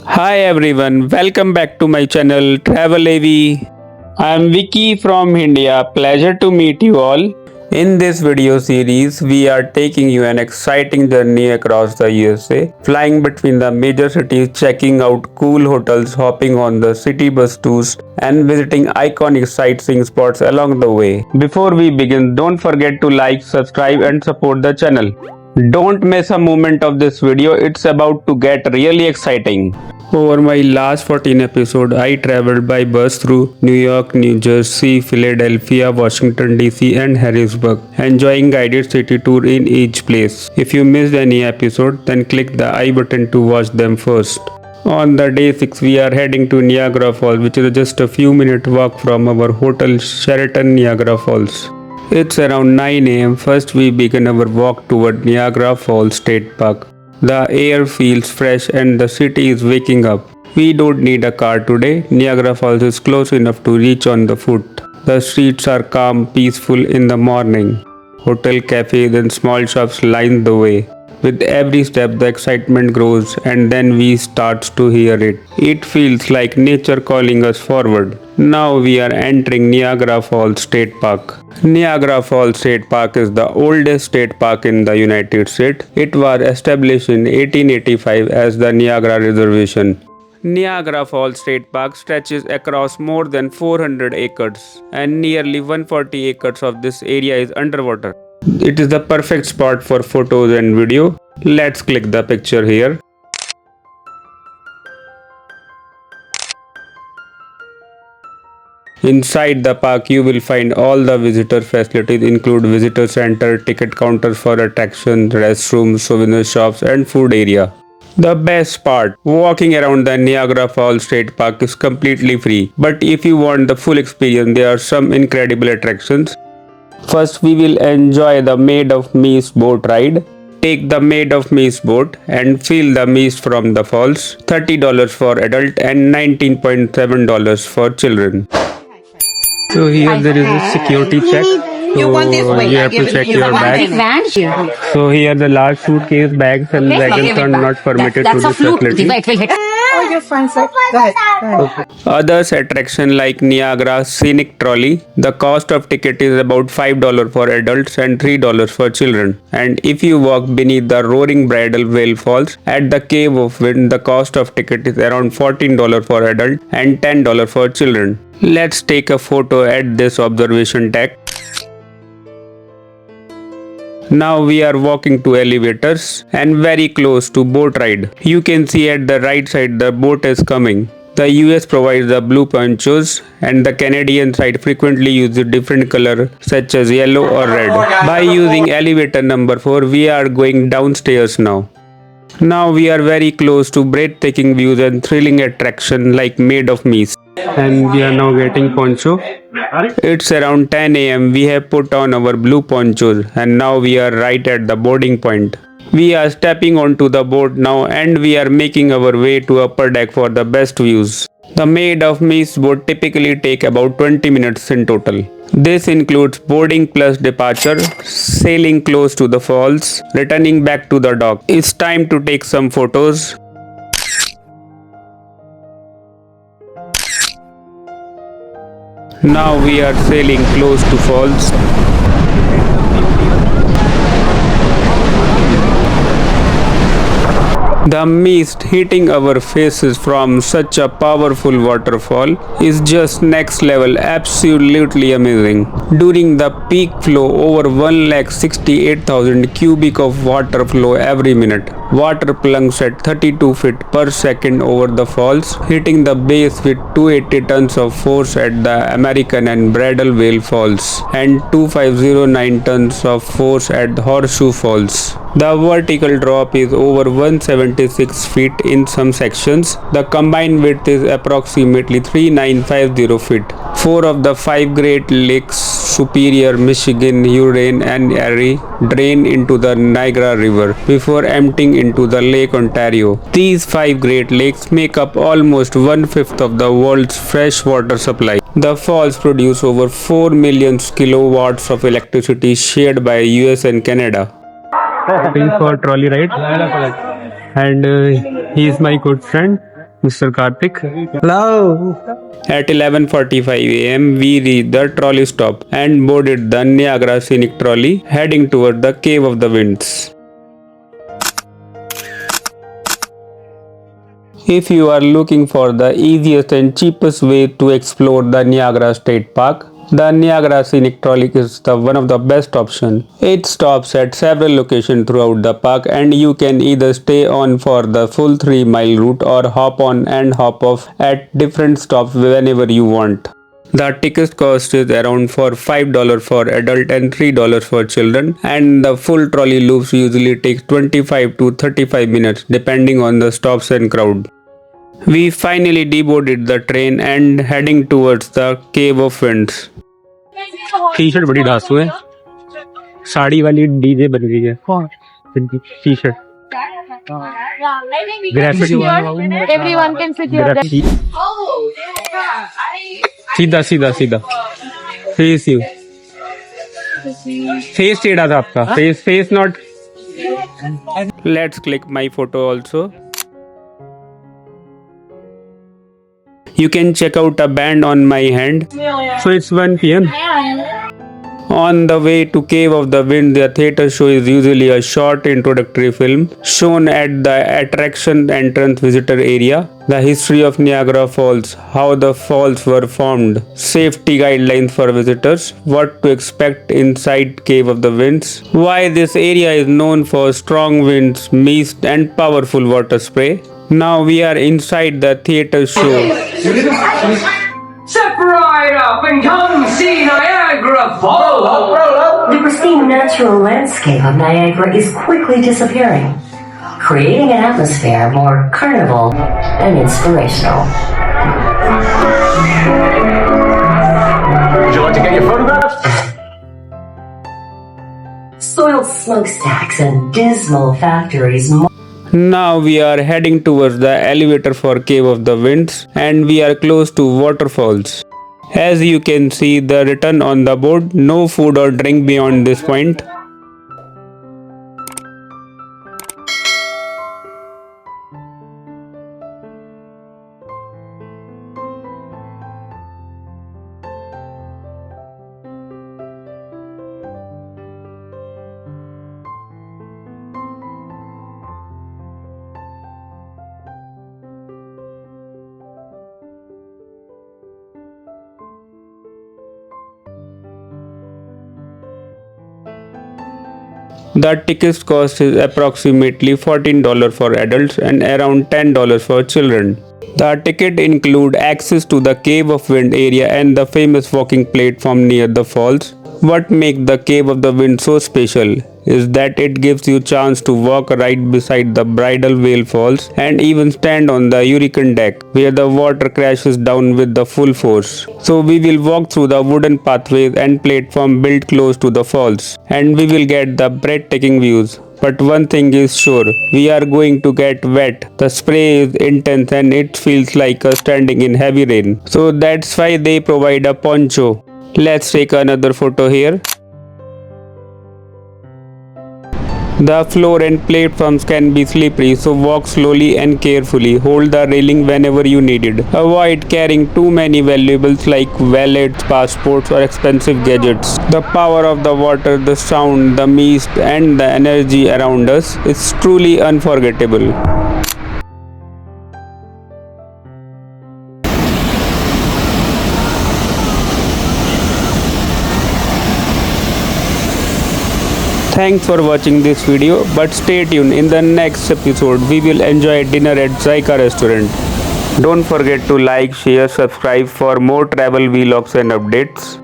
Hi everyone, welcome back to my channel travelav. I am Vicky from India. Pleasure to meet you all. In this video series, we are taking you an exciting journey across the USA, flying between the major cities, checking out cool hotels, hopping on the city bus tours, and visiting iconic sightseeing spots along the way. Before we begin, don't forget to like, subscribe, and support the channel. Don't miss a moment of this video, it's about to get really exciting. Over my last 14 episodes, I traveled by bus through New York, New Jersey, Philadelphia, Washington DC and Harrisburg, enjoying guided city tour in each place. If you missed any episode, then click the I button to watch them first. On the day 6, we are heading to Niagara Falls, which is just a few minute walk from our hotel Sheraton Niagara Falls. It's around 9 am. First, we begin our walk toward Niagara Falls State Park. The air feels fresh and the city is waking up. We don't need a car today. Niagara Falls is close enough to reach on the foot. The streets are calm, peaceful in the morning. Hotel cafes and small shops line the way. With every step, the excitement grows, and then we start to hear it. It feels like nature calling us forward. Now we are entering Niagara Falls State Park. Niagara Falls State Park is the oldest state park in the United States. It was established in 1885 as the Niagara Reservation. Niagara Falls State Park stretches across more than 400 acres, and nearly 140 acres of this area is underwater. It is the perfect spot for photos and video. Let's click the picture here. Inside the park, you will find all the visitor facilities include visitor center, ticket counters for attractions, restrooms, souvenir shops and food area. The best part, walking around the Niagara Falls State Park is completely free. But if you want the full experience, there are some incredible attractions. First, we will enjoy the Maid of Mist boat ride. Take the Maid of Mist boat and feel the mist from the falls. $30 for adult and $19.7 for children. So here there is a security check. So you have to check your bag. So here the large suitcase, bags and wagons are not permitted to this facility. Oh, you're fine, sir. Go ahead. Okay. Others attraction like Niagara Scenic Trolley. The cost of ticket is about $5 for adults and $3 for children. And if you walk beneath the roaring Bridal Veil Falls at the Cave of Wind, the cost of ticket is around $14 for adult and $10 for children. Let's take a photo at this observation deck. Now we are walking to elevators and very close to boat ride. You can see at the right side the boat is coming. The US provides the blue ponchos and the Canadian side frequently uses different color such as yellow or red. By using elevator number 4, we are going downstairs now. Now we are very close to breathtaking views and thrilling attraction like Maid of Mist. And we are now getting poncho. It's around 10 am. We have put on our blue ponchos and now we are right at the boarding point. We are stepping onto the boat now and we are making our way to upper deck for the best views. The Maid of Mist boat typically take about 20 minutes in total. This includes boarding plus departure, sailing close to the falls, returning back to the dock. It's time to take some photos. Now we are sailing close to falls. The mist hitting our faces from such a powerful waterfall is just next level, absolutely amazing. During the peak flow, over 168,000 cubic of water flow every minute. Water plunges at 32 feet per second over the falls, hitting the base with 280 tons of force at the American and Bridal Veil Falls and 2509 tons of force at Horseshoe Falls. The vertical drop is over 176 feet in some sections. The combined width is approximately 3950 feet. 4 of the 5 Great Lakes, Superior, Michigan, Huron and Erie, drain into the Niagara River before emptying into the Lake Ontario. These 5 Great Lakes make up almost 1/5 of the world's fresh water supply. The falls produce over 4 million kilowatts of electricity shared by US and Canada. Waiting for trolley ride, and he is my good friend. Mr. Karthik. Hello. At 11:45 a.m., we reached the trolley stop and boarded the Niagara Scenic Trolley, heading toward the Cave of the Winds. If you are looking for the easiest and cheapest way to explore the Niagara State Park, the Niagara Scenic Trolley is one of the best options. It stops at several locations throughout the park, and you can either stay on for the full 3-mile route or hop on and hop off at different stops whenever you want. The ticket cost is around for $5 for adult and $3 for children, and the full trolley loops usually takes 25 to 35 minutes depending on the stops and crowd. We finally deboarded the train and heading towards the Cave of Winds. T-shirt बड़ी धांसू है, साड़ी वाली DJ बन गई है। कौन? T-shirt Everyone can sit here. सीधा सीधा सीधा फेस यू फेस टेढ़ा था आपका face not let's click my photo also You can check out a band on my hand. So it's 1 p.m. On the way to Cave of the Wind, the theater show is usually a short introductory film shown at the attraction entrance visitor area. The history of Niagara Falls, how the falls were formed, safety guidelines for visitors, what to expect inside Cave of the Winds, why this area is known for strong winds, mist and powerful water spray. Now we are inside the theater show. Step right up and come see Niagara Falls. The pristine natural landscape of Niagara is quickly disappearing, creating an atmosphere more carnival and inspirational. Would you like to get your photographs? Soiled smokestacks and dismal factories. Now we are heading towards the elevator for Cave of the Winds, and we are close to waterfalls. As you can see the written on the board, no food or drink beyond this point. The ticket cost is approximately $14 for adults and around $10 for children. The ticket includes access to the Cave of Wind area and the famous walking platform near the falls. What makes the Cave of the Wind so special is that it gives you chance to walk right beside the Bridal Veil Falls and even stand on the hurricane deck where the water crashes down with the full force. So we will walk through the wooden pathways and platform built close to the falls, and we will get the breathtaking views. But one thing is sure, we are going to get wet. The spray is intense and it feels like standing in heavy rain. So that's why they provide a poncho. Let's take another photo here. The floor and platforms can be slippery, so walk slowly and carefully. Hold the railing whenever you need it. Avoid carrying too many valuables like wallets, passports or expensive gadgets. The power of the water, the sound, the mist and the energy around us is truly unforgettable. Thanks for watching this video, but stay tuned. In the next episode, we will enjoy dinner at Zyka restaurant. Don't forget to like, share, subscribe for more travel vlogs and updates.